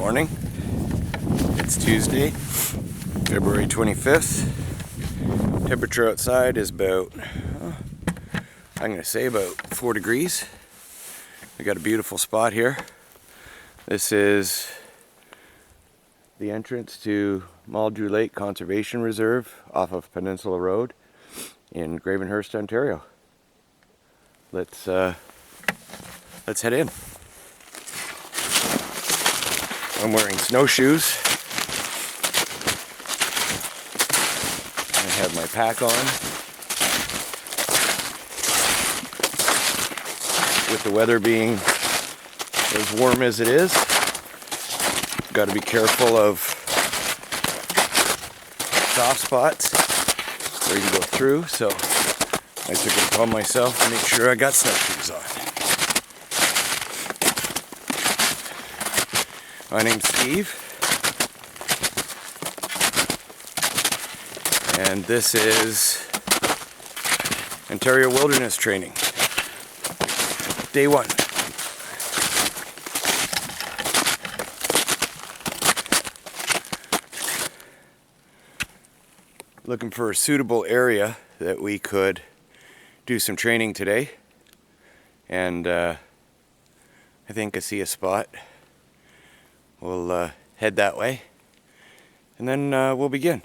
morning. It's Tuesday, February 25th. Temperature outside is about, I'm going to say about 4 degrees. We got a beautiful spot here. This is the entrance to Maldrew Lake Conservation Reserve off of Peninsula Road in Gravenhurst, Ontario. Let's head in. I'm wearing snowshoes. I have my pack on. With the weather being as warm as it is, got to be careful of soft spots where you can go through, so I took it upon myself to make sure I got snowshoes on. My name's Steve, and this is Ontario Wilderness Training, Day 1. Looking for a suitable area that we could do some training today, and I think I see a spot. We'll head that way, and then we'll begin.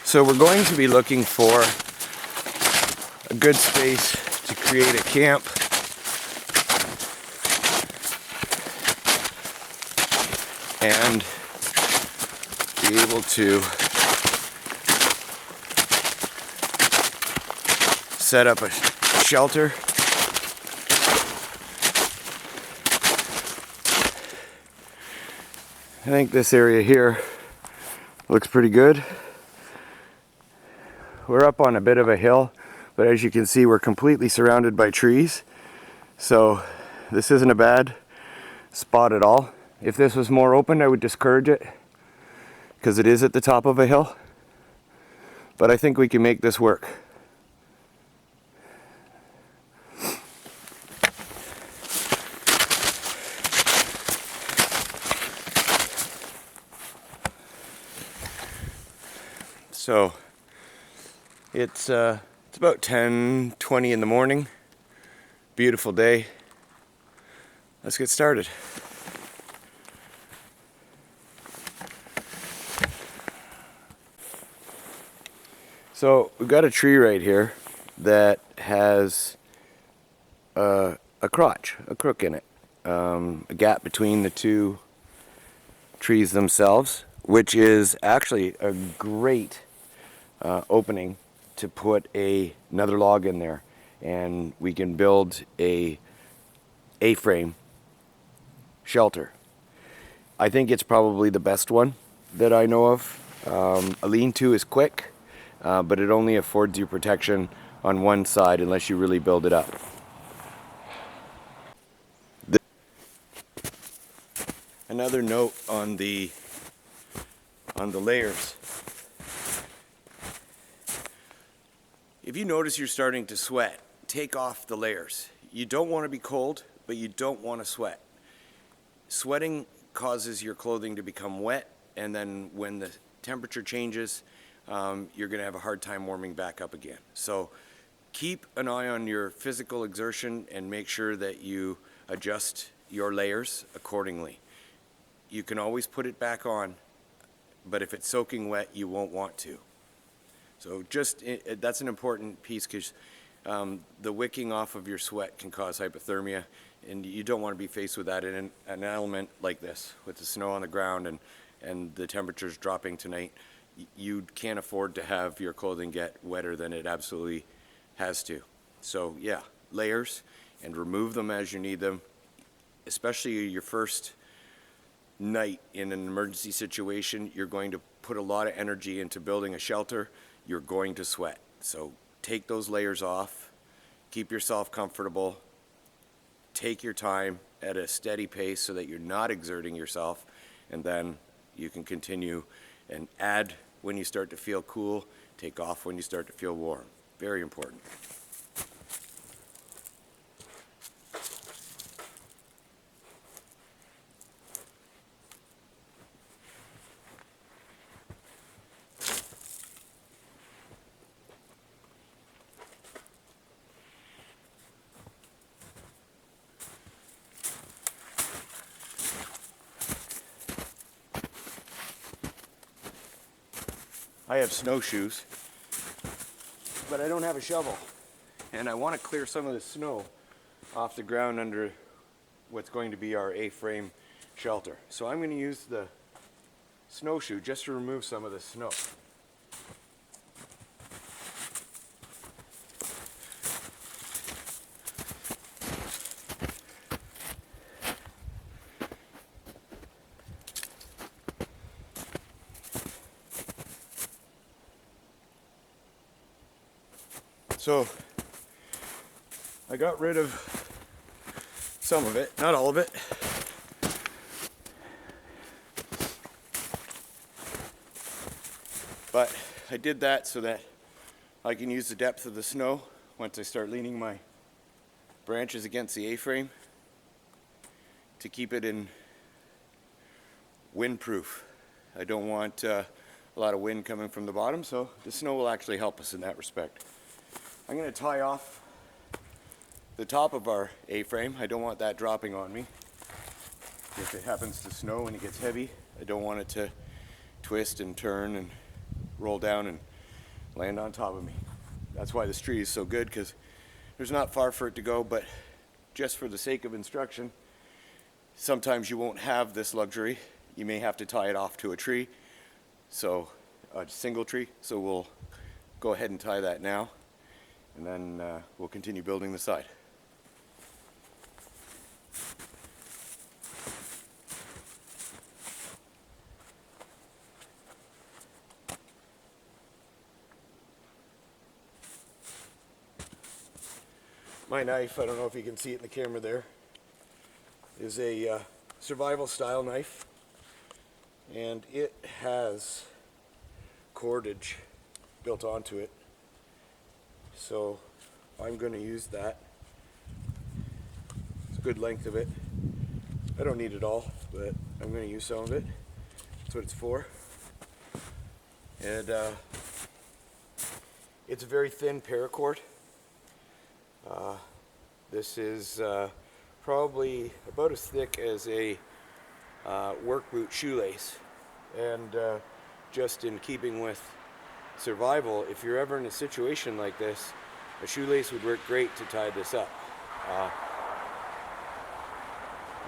So we're going to be looking for a good space to create a camp and be able to set up a shelter. I think this area here looks pretty good. We're up on a bit of a hill, but as you can see, we're completely surrounded by trees. So this isn't a bad spot at all. If this was more open, I would discourage it because it is at the top of a hill. But I think we can make this work. So it's about 10:20 in the morning. Beautiful day. Let's get started. So we've got a tree right here that has a crotch, a crook in it, a gap between the two trees themselves, which is actually a great opening to put another log in there, and we can build a A-frame shelter. I think it's probably the best one that I know of. A lean-to is quick, but it only affords you protection on one side unless you really build it up. Another note on the layers. If you notice you're starting to sweat, take off the layers. You don't want to be cold, but you don't want to sweat. Sweating causes your clothing to become wet, and then when the temperature changes, you're going to have a hard time warming back up again. So keep an eye on your physical exertion and make sure that you adjust your layers accordingly. You can always put it back on, but if it's soaking wet, you won't want to. So that's an important piece, because the wicking off of your sweat can cause hypothermia, and you don't want to be faced with that in an element like this, with the snow on the ground and the temperatures dropping tonight. You can't afford to have your clothing get wetter than it absolutely has to. So yeah, layers, and remove them as you need them, especially your first night in an emergency situation, you're going to put a lot of energy into building a shelter, you're going to sweat. So take those layers off, keep yourself comfortable, take your time at a steady pace so that you're not exerting yourself, and then you can continue and add when you start to feel cool, take off when you start to feel warm. Very important. I have snowshoes, but I don't have a shovel. And I want to clear some of the snow off the ground under what's going to be our A-frame shelter. So I'm going to use the snowshoe just to remove some of the snow. So I got rid of some of it, not all of it. But I did that so that I can use the depth of the snow once I start leaning my branches against the A-frame to keep it in windproof. I don't want a lot of wind coming from the bottom, so the snow will actually help us in that respect. I'm going to tie off the top of our A-frame. I don't want that dropping on me. If it happens to snow and it gets heavy, I don't want it to twist and turn and roll down and land on top of me. That's why this tree is so good, because there's not far for it to go, but just for the sake of instruction, sometimes you won't have this luxury. You may have to tie it off to a tree, so a single tree. So we'll go ahead and tie that now, and then we'll continue building the side. My knife, I don't know if you can see it in the camera there, is a survival style knife, and it has cordage built onto it. So I'm going to use that. It's a good length of it. I don't need it all, but I'm going to use some of it. That's what it's for. And it's a very thin paracord. This is probably about as thick as a work boot shoelace. And just in keeping with survival, if you're ever in a situation like this, a shoelace would work great to tie this up.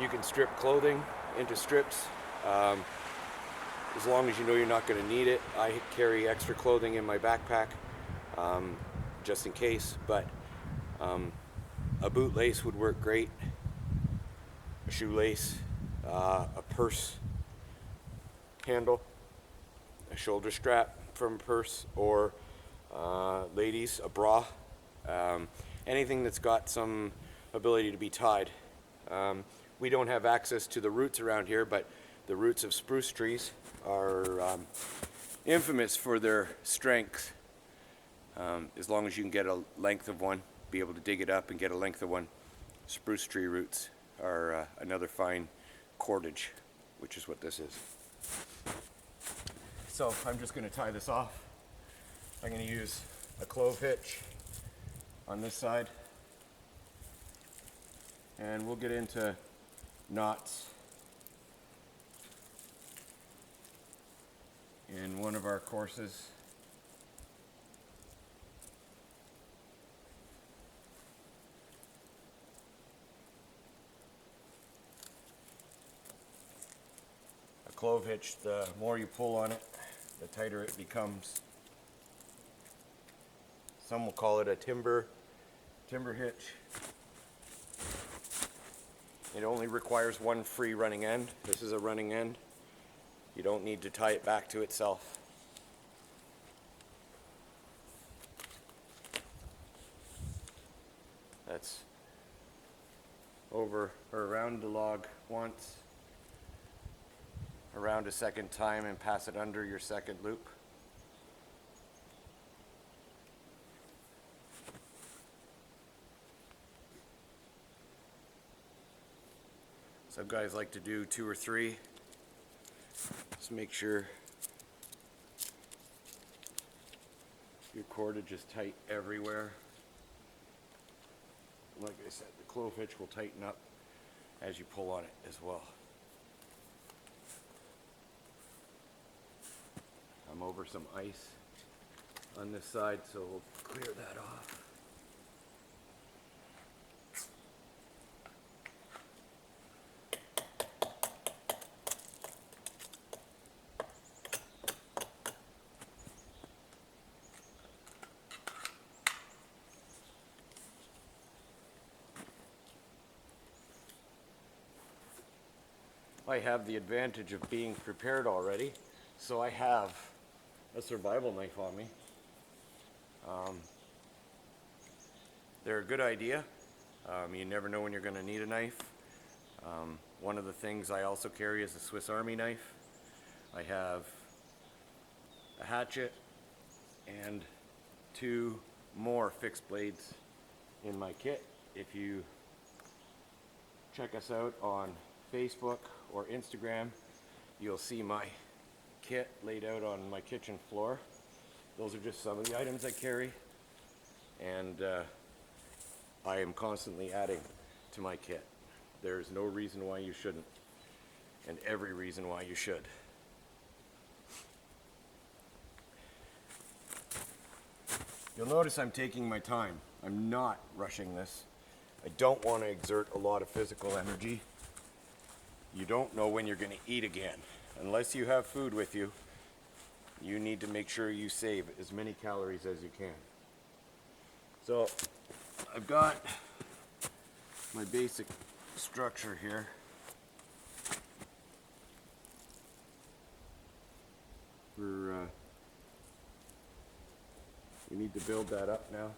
You can strip clothing into strips as long as you know you're not going to need it. I carry extra clothing in my backpack just in case, but a boot lace would work great, a shoelace, a purse handle, a shoulder strap from a purse, or ladies, a bra, anything that's got some ability to be tied. We don't have access to the roots around here, but the roots of spruce trees are infamous for their strength. As long as you can get a length of one, be able to dig it up and get a length of one. Spruce tree roots are another fine cordage, which is what this is. So I'm just going to tie this off. I'm going to use a clove hitch on this side, and we'll get into knots in one of our courses. Clove hitch, the more you pull on it, the tighter it becomes. Some will call it a timber hitch. It only requires one free running end. This is a running end. You don't need to tie it back to itself. That's over or around the log once, around a second time, and pass it under your second loop. Some guys like to do 2 or 3. Just make sure your cordage is tight everywhere. Like I said, the clove hitch will tighten up as you pull on it as well. I'm over some ice on this side, so we'll clear that off. I have the advantage of being prepared already, so I have a survival knife on me. They're a good idea. You never know when you're going to need a knife. One of the things I also carry is a Swiss Army knife. I have a hatchet and 2 more fixed blades in my kit. If you check us out on Facebook or Instagram, you'll see my kit laid out on my kitchen floor. Those are just some of the items I carry, and I am constantly adding to my kit. There's no reason why you shouldn't, and every reason why you should. You'll notice I'm taking my time. I'm not rushing this. I don't want to exert a lot of physical energy. You don't know when you're going to eat again. Unless you have food with you, you need to make sure you save as many calories as you can. So I've got my basic structure here. We need to build that up now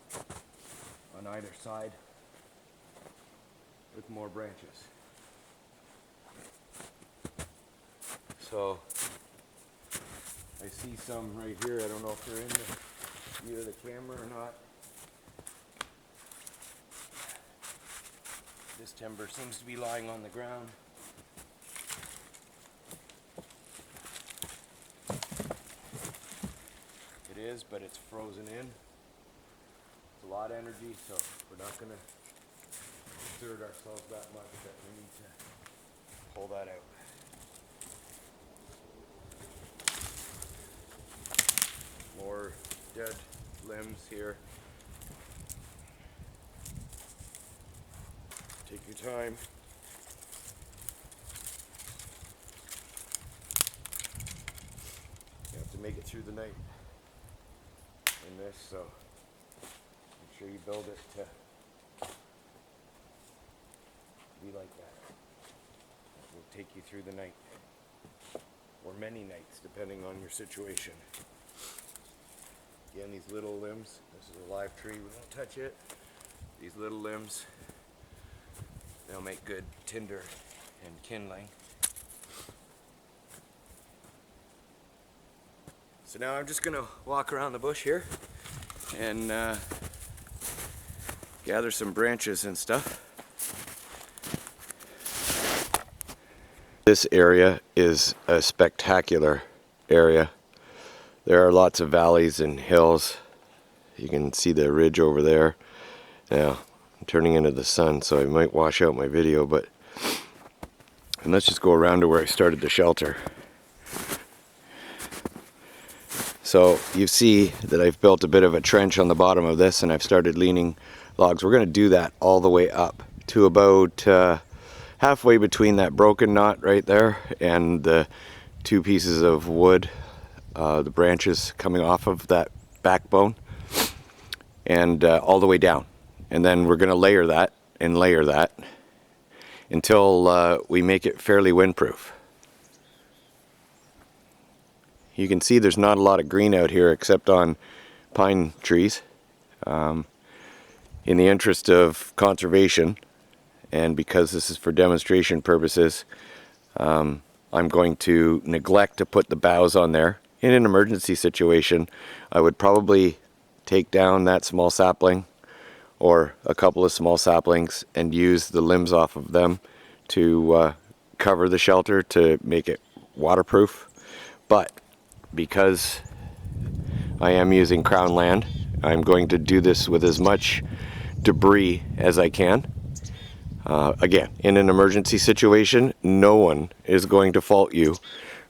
on either side with more branches. So I see some right here. I don't know if they're in the view of the camera or not. This timber seems to be lying on the ground. It is, but it's frozen in. It's a lot of energy, so we're not going to exert ourselves that much that we need to pull that out. More dead limbs here. Take your time. You have to make it through the night in this, so make sure you build it to be like that. It will take you through the night, or many nights, depending on your situation. Again, these little limbs, this is a live tree, we won't touch it. These little limbs, they'll make good tinder and kindling. So now I'm just gonna walk around the bush here and gather some branches and stuff. This area is a spectacular area. There are lots of valleys and hills. You can see the ridge over there. Now, I'm turning into the sun, so I might wash out my video, and let's just go around to where I started the shelter. So you see that I've built a bit of a trench on the bottom of this, and I've started leaning logs. We're going to do that all the way up to about halfway between that broken knot right there and the 2 pieces of wood, the branches coming off of that backbone, and all the way down. And then we're going to layer that. And until we make it fairly windproof. You can see there's not a lot of green out here except on pine trees. In the interest of conservation, and because this is for demonstration purposes, I'm going to neglect to put the boughs on there. In an emergency situation, I would probably take down that small sapling or a couple of small saplings and use the limbs off of them to cover the shelter to make it waterproof. But because I am using Crown land, I'm going to do this with as much debris as I can. Again, in an emergency situation, no one is going to fault you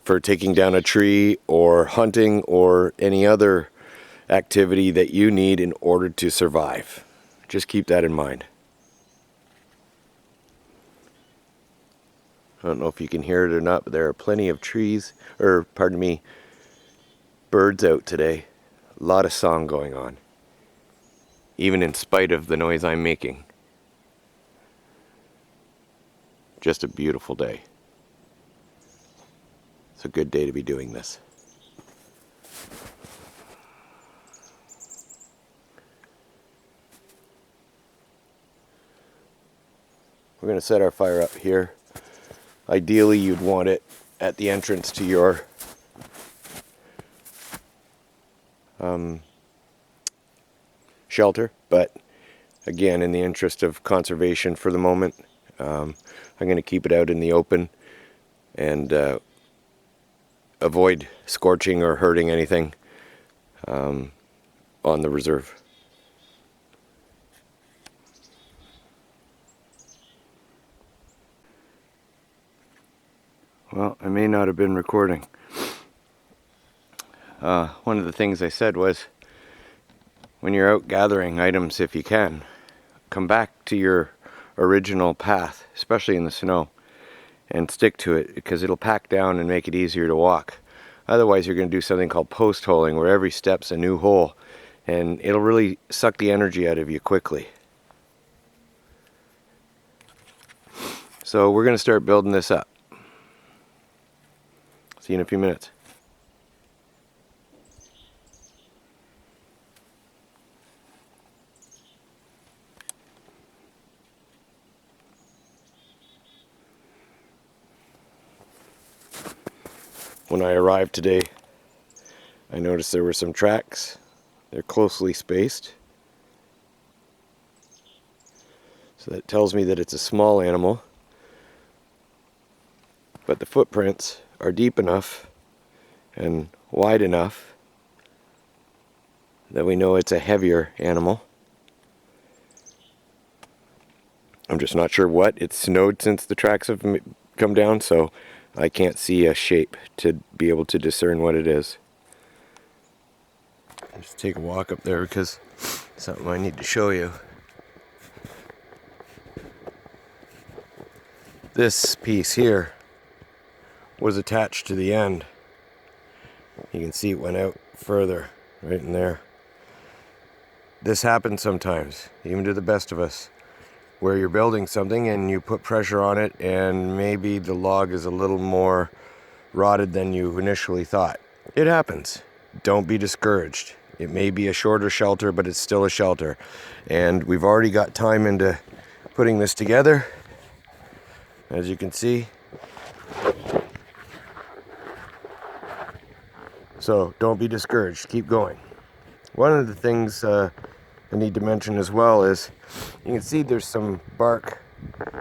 for taking down a tree or hunting or any other activity that you need in order to survive. Just keep that in mind. I don't know if you can hear it or not, but there are plenty of trees, or pardon me, birds out today. A lot of song going on, even in spite of the noise I'm making. Just a beautiful day. It's a good day to be doing this. We're going to set our fire up here. Ideally, you'd want it at the entrance to your shelter, but again, in the interest of conservation for the moment, I'm going to keep it out in the open and avoid scorching or hurting anything on the reserve. Well, I may not have been recording. One of the things I said was, when you're out gathering items, if you can, come back to your original path, especially in the snow, and stick to it, because it'll pack down and make it easier to walk. Otherwise, you're going to do something called post holing, where every step's a new hole, and it'll really suck the energy out of you quickly. So we're going to start building this up. See you in a few minutes. When I arrived today, I noticed there were some tracks. They're closely spaced. So that tells me that it's a small animal. But the footprints are deep enough and wide enough that we know it's a heavier animal. I'm just not sure what. It's snowed since the tracks have come down, so I can't see a shape to be able to discern what it is. I'll just take a walk up there because it's something I need to show you. This piece here was attached to the end. You can see it went out further, right in there. This happens sometimes, even to the best of us, where you're building something and you put pressure on it and maybe the log is a little more rotted than you initially thought. It happens. Don't be discouraged. It may be a shorter shelter, but it's still a shelter. And we've already got time into putting this together, as you can see. So don't be discouraged. Keep going. One of the things I need to mention as well is, you can see there's some bark.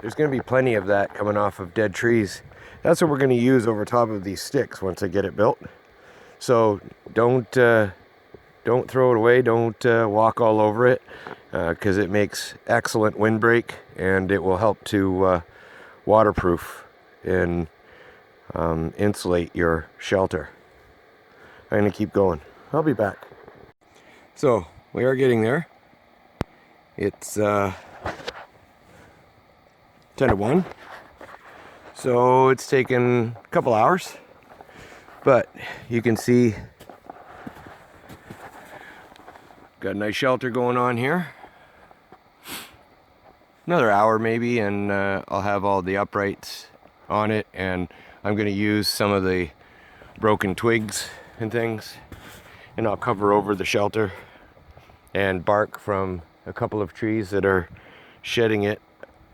There's going to be plenty of that coming off of dead trees. That's what we're going to use over top of these sticks once I get it built. So don't throw it away. Don't walk all over it, because it makes excellent windbreak and it will help to waterproof and insulate your shelter. I'm going to keep going. I'll be back. So we are getting there. It's 10 to 1. So it's taken a couple hours. But you can see got a nice shelter going on here. another hour maybe, and I'll have all the uprights on it, and I'm going to use some of the broken twigs and things, and I'll cover over the shelter and bark from a couple of trees that are shedding it.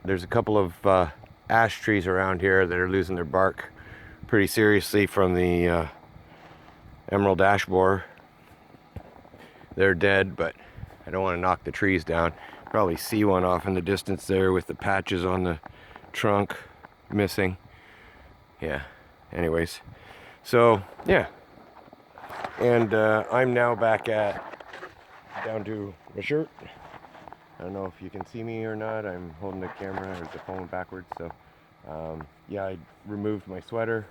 There's a couple of ash trees around here that are losing their bark pretty seriously from the emerald ash borer. They're dead, but I don't want to knock the trees down. Probably see one off in the distance there with the patches on the trunk missing. Yeah, anyways, so yeah, and I'm now back down to my shirt. I don't know if you can see me or not. I'm holding the camera or the phone backwards, so yeah, I removed my sweater.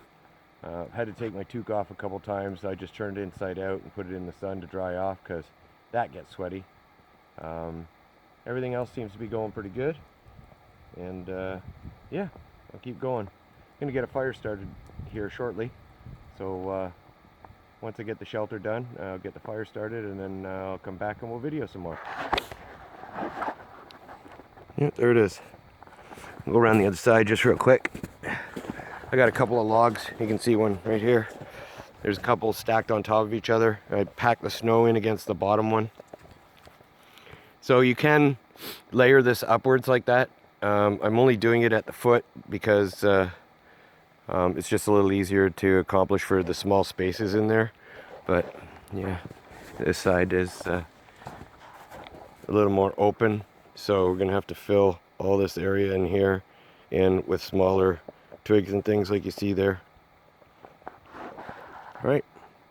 Had to take my toque off a couple times. I just turned it inside out and put it in the sun to dry off because that gets sweaty. Everything else seems to be going pretty good, and yeah, I'll keep going. I'm gonna get a fire started here shortly, so once I get the shelter done, I'll get the fire started, and then I'll come back and we'll video some more. Yeah, there it is. I'll go around the other side just real quick. I got a couple of logs. You can see one right here. There's a couple stacked on top of each other. I packed the snow in against the bottom one. So you can layer this upwards like that. I'm only doing it at the foot because it's just a little easier to accomplish for the small spaces in there. But yeah, this side is a little more open. So we're gonna have to fill all this area in here in with smaller twigs and things like you see there. All right,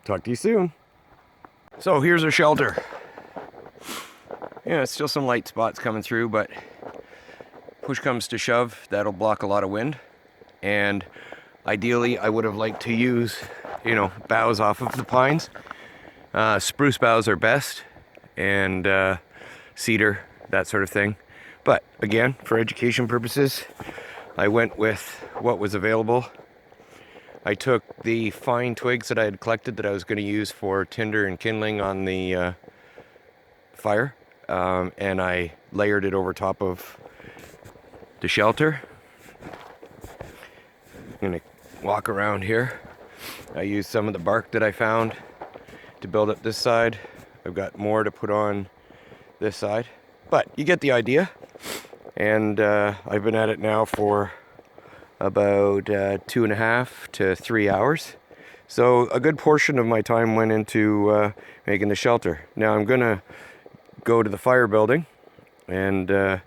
talk to you soon. So here's our shelter. Yeah, still some light spots coming through, but push comes to shove, that'll block a lot of wind. And ideally, I would have liked to use, boughs off of the pines. Spruce boughs are best, and cedar, that sort of thing. But again, for education purposes, I went with what was available. I took the fine twigs that I had collected that I was going to use for tinder and kindling on the fire, and I layered it over top of the shelter. I'm going to walk around here. I used some of the bark that I found to build up this side. I've got more to put on this side, but you get the idea. And I've been at it now for about 2.5 to 3 hours. So a good portion of my time went into making the shelter. Now I'm gonna go to the fire building and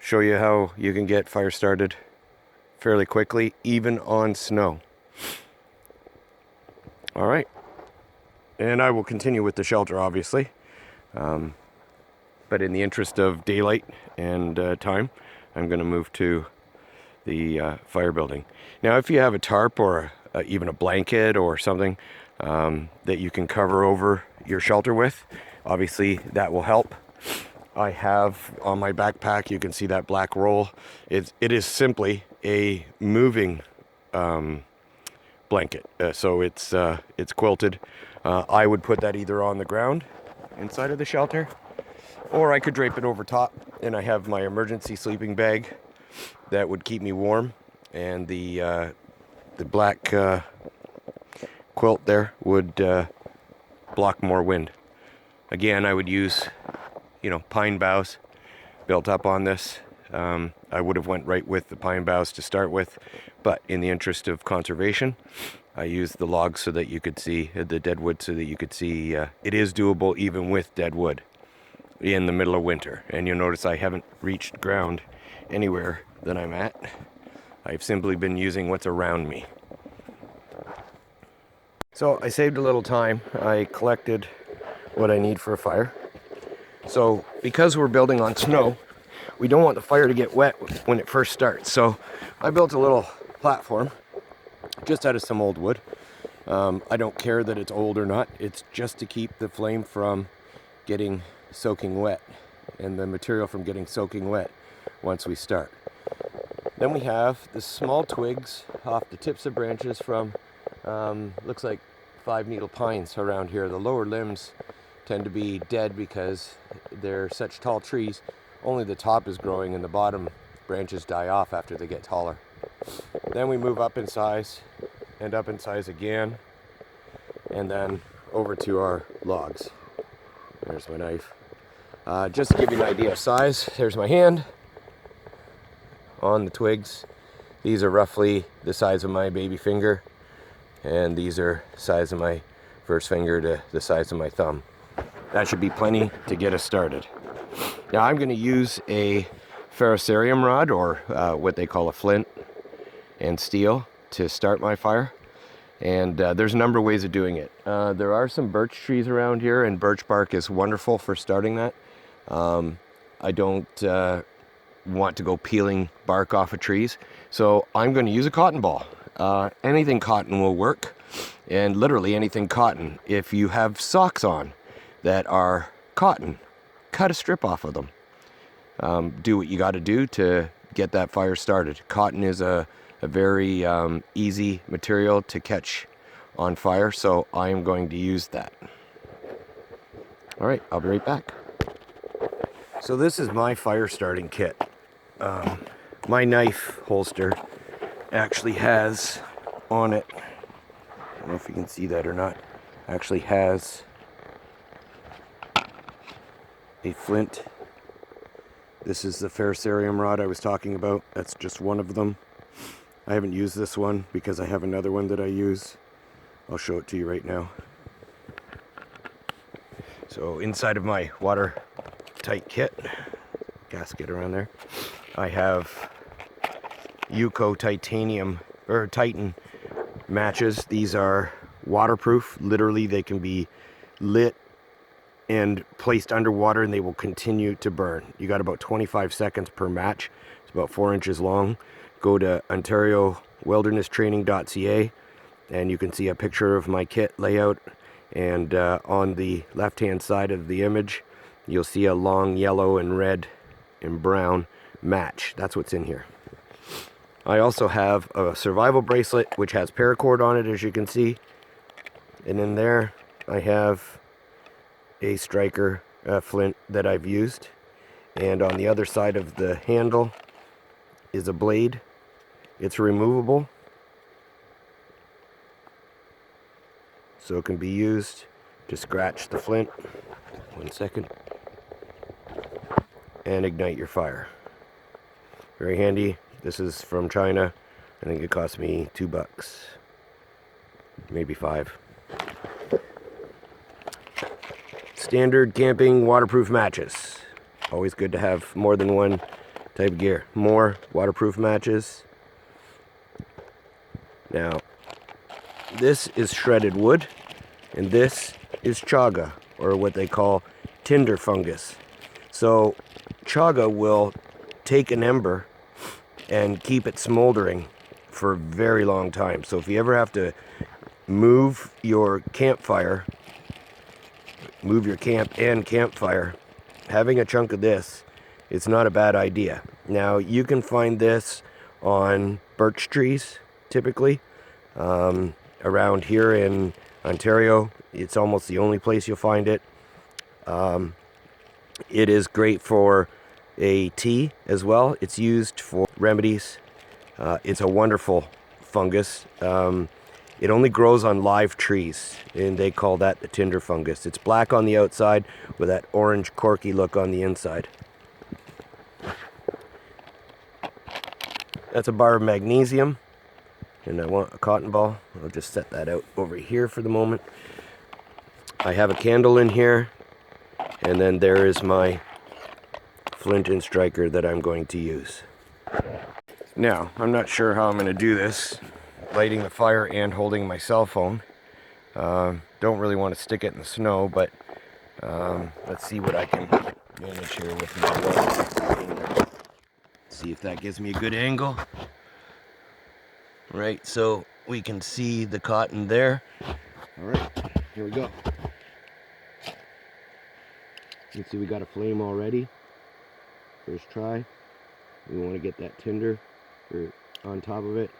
show you how you can get fire started fairly quickly, even on snow. All right, and I will continue with the shelter, obviously. But in the interest of daylight and time, I'm going to move to the fire building. Now, if you have a tarp or even a blanket or something that you can cover over your shelter with, obviously that will help. I have on my backpack, you can see that black roll. It is simply a moving blanket. So it's quilted. I would put that either on the ground inside of the shelter, or I could drape it over top, and I have my emergency sleeping bag that would keep me warm, and the black quilt there would block more wind. Again, I would use, pine boughs built up on this. I would have went right with the pine boughs to start with, but in the interest of conservation, I used the logs so that you could see the dead wood, so that you could see it is doable even with dead wood in the middle of winter. And you'll notice I haven't reached ground anywhere that I'm at. I've simply been using what's around me. So I saved a little time. I collected what I need for a fire. So because we're building on snow, we don't want the fire to get wet when it first starts. So I built a little platform just out of some old wood. I don't care that it's old or not. It's just to keep the flame from getting soaking wet and the material from getting soaking wet once we start. Then we have the small twigs off the tips of branches from looks like 5-needle pines around here. The lower limbs tend to be dead because they're such tall trees. only the top is growing and the bottom branches die off after they get taller. Then we move up in size and up in size again, and then over to our logs. There's my knife. Just to give you an idea of size, there's my hand on the twigs. These are roughly the size of my baby finger, and these are the size of my first finger to the size of my thumb. That should be plenty to get us started. Now I'm going to use a ferrocerium rod, or what they call a flint and steel, to start my fire. And there's a number of ways of doing it. There are some birch trees around here, and birch bark is wonderful for starting that. I don't want to go peeling bark off of trees, so I'm going to use a cotton ball. Anything cotton will work, and literally anything cotton. If you have socks on that are cotton, cut a strip off of them. Do what you got to do to get that fire started. Cotton is a very easy material to catch on fire, so I am going to use that. All right, I'll be right back. So this is my fire starting kit. My knife holster actually has on it, I don't know if you can see that or not, actually has a flint. This is the ferrocerium rod I was talking about. That's just one of them. I haven't used this one because I have another one that I use. I'll show it to you right now. So inside of my watertight kit, gasket around there, I have Yuko titanium, or Titan matches. These are waterproof. Literally, they can be lit and placed underwater and they will continue to burn. You got about 25 seconds per match. It's about 4 inches long. Go to OntarioWildernessTraining.ca and you can see a picture of my kit layout, and on the left hand side of the image you'll see a long yellow and red and brown match. That's what's in here. I also have a survival bracelet which has paracord on it, as you can see, and in there I have a striker flint that I've used, and on the other side of the handle is a blade. It's removable, so it can be used to scratch the flint, 1 second, and ignite your fire. Very handy. This is from China. I think it cost me $2, maybe 5. Standard camping waterproof matches. Always good to have more than one type of gear. More waterproof matches. Now, this is shredded wood, and this is chaga, or what they call tinder fungus. So chaga will take an ember and keep it smoldering for a very long time. So if you ever have to move your campfire, move your camp and campfire, having a chunk of this, it's not a bad idea. Now, you can find this on birch trees, typically. Around here in Ontario, it's almost the only place you'll find it. It is great for a tea as well. It's used for remedies. It's a wonderful fungus. It only grows on live trees, and they call that the tinder fungus. It's black on the outside with that orange corky look on the inside. That's a bar of magnesium, and I want a cotton ball. I'll just set that out over here for the moment. I have a candle in here, and then there is my flint and striker that I'm going to use. Now, I'm not sure how I'm going to do this, lighting the fire and holding my cell phone. Don't really want to stick it in the snow, but let's see what I can manage here with my light. See if that gives me a good angle. Right, so we can see the cotton there. All right, here we go. You can see we got a flame already. First try. We want to get that tinder on top of it.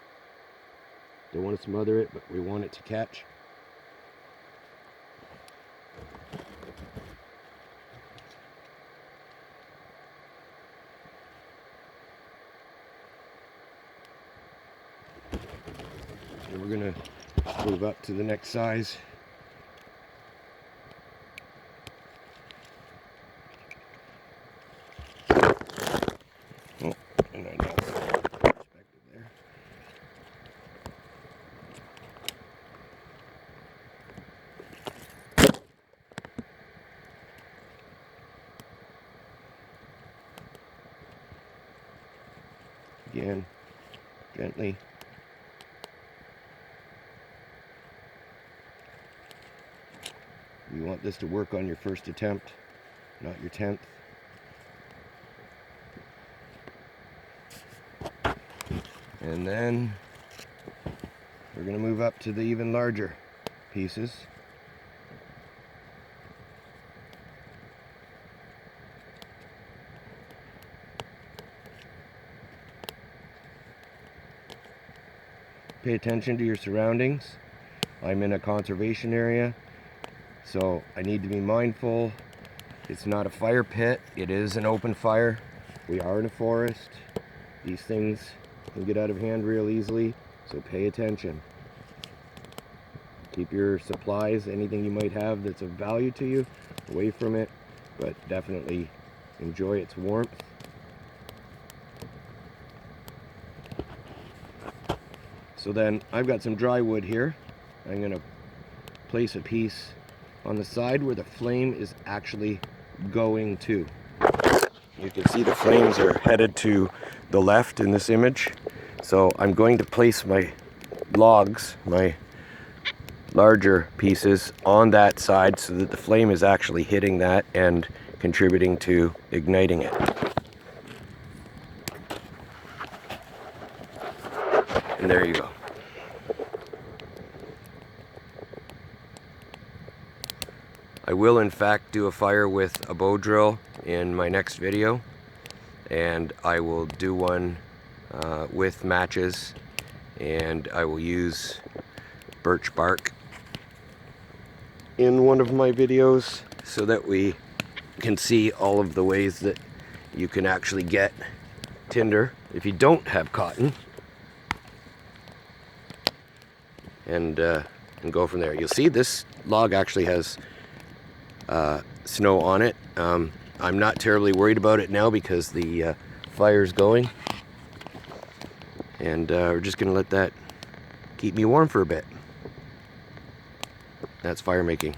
Don't want to smother it, but we want it to catch. gonna move up to the next size. Oh, and I lost perspective there. Again, gently. You want this to work on your first attempt, not your 10th. And then we're going to move up to the even larger pieces. Pay attention to your surroundings. I'm in a conservation area, so I need to be mindful. It's not a fire pit, it is an open fire. We are in a forest. These things can get out of hand real easily, so pay attention. Keep your supplies, anything you might have that's of value to you, away from it, but definitely enjoy its warmth. So then I've got some dry wood here. I'm going to place a piece on the side where the flame is actually going to. You can see the flames are headed to the left in this image. So I'm going to place my logs, my larger pieces, on that side so that the flame is actually hitting that and contributing to igniting it. And there you go. I will in fact do a fire with a bow drill in my next video, and I will do one with matches, and I will use birch bark in one of my videos so that we can see all of the ways that you can actually get tinder if you don't have cotton, and go from there. You'll see this log actually has snow on it. I'm not terribly worried about it now because the fire's going, and we're just gonna let that keep me warm for a bit. That's fire making.